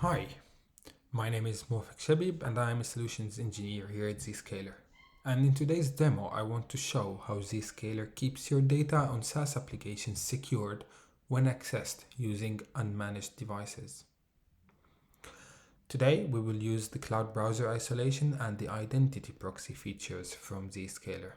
Hi, my name is Mofik Shabib and I am a solutions engineer here at Zscaler. And in today's demo, I want to show how Zscaler keeps your data on SaaS applications secured when accessed using unmanaged devices. Today, we will use the cloud browser isolation and the identity proxy features from Zscaler.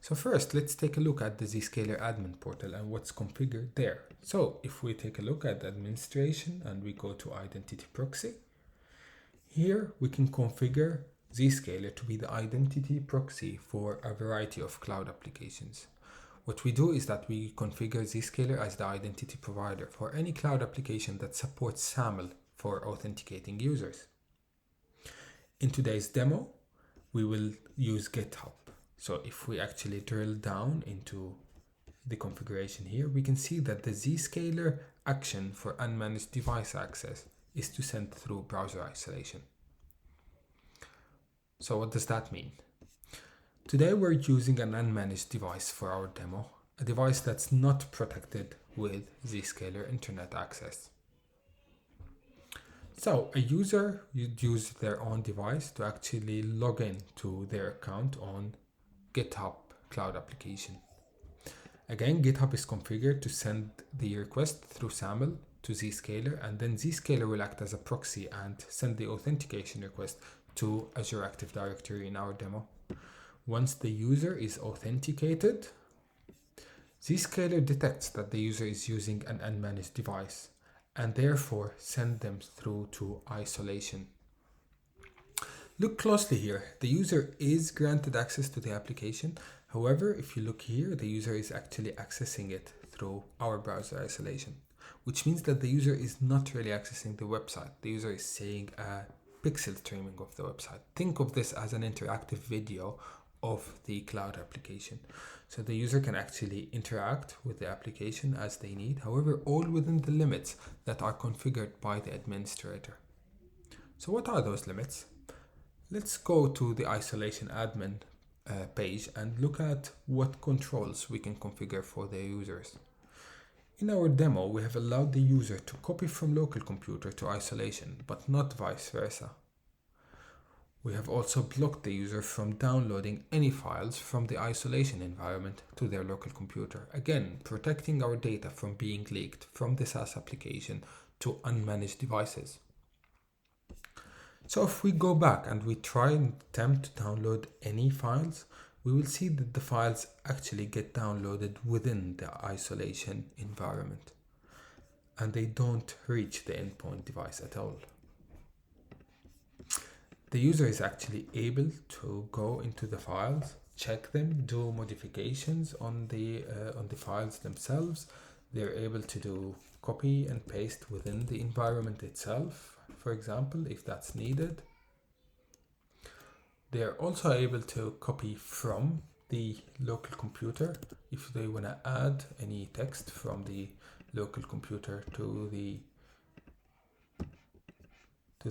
So first, let's take a look at the Zscaler admin portal and what's configured there. So if we take a look at administration and we go to identity proxy, here we can configure Zscaler to be the identity proxy for a variety of cloud applications. What we do is that we configure Zscaler as the identity provider for any cloud application that supports SAML for authenticating users. In today's demo, we will use GitHub. So if we actually drill down into the configuration here, we can see that the Zscaler action for unmanaged device access is to send through browser isolation. So what does that mean? Today we're using an unmanaged device for our demo, a device that's not protected with Zscaler internet access. So a user would use their own device to actually log in to their account on GitHub cloud application. Again, GitHub is configured to send the request through SAML to Zscaler, and then Zscaler will act as a proxy and send the authentication request to Azure Active Directory in our demo. Once the user is authenticated, Zscaler detects that the user is using an unmanaged device and therefore send them through to isolation. Look closely here. The user is granted access to the application. However, if you look here, the user is actually accessing it through our browser isolation, which means that the user is not really accessing the website. The user is seeing a pixel streaming of the website. Think of this as an interactive video of the cloud application. So the user can actually interact with the application as they need, however, all within the limits that are configured by the administrator. So what are those limits? Let's go to the isolation admin page and look at what controls we can configure for the users. In our demo, we have allowed the user to copy from local computer to isolation, but not vice versa. We have also blocked the user from downloading any files from the isolation environment to their local computer, again protecting our data from being leaked from the SaaS application to unmanaged devices. So if we go back and we try and attempt to download any files, we will see that the files actually get downloaded within the isolation environment and they don't reach the endpoint device at all. The user is actually able to go into the files, check them, do modifications on the files themselves. They're able to do copy and paste within the environment itself, for example, if that's needed. They're also able to copy from the local computer if they want to add any text from the local computer to the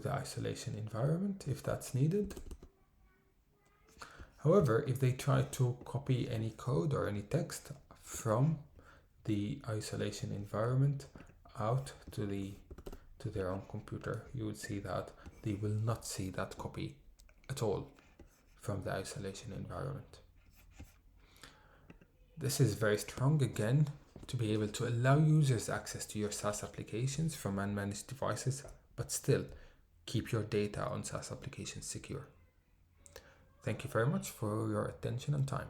isolation environment if that's needed. However, if they try to copy any code or any text from the isolation environment out to their own computer, you will see that they will not see that copy at all from the isolation environment. This is very strong, again, to be able to allow users access to your SaaS applications from unmanaged devices, but still keep your data on SaaS applications secure. Thank you very much for your attention and time.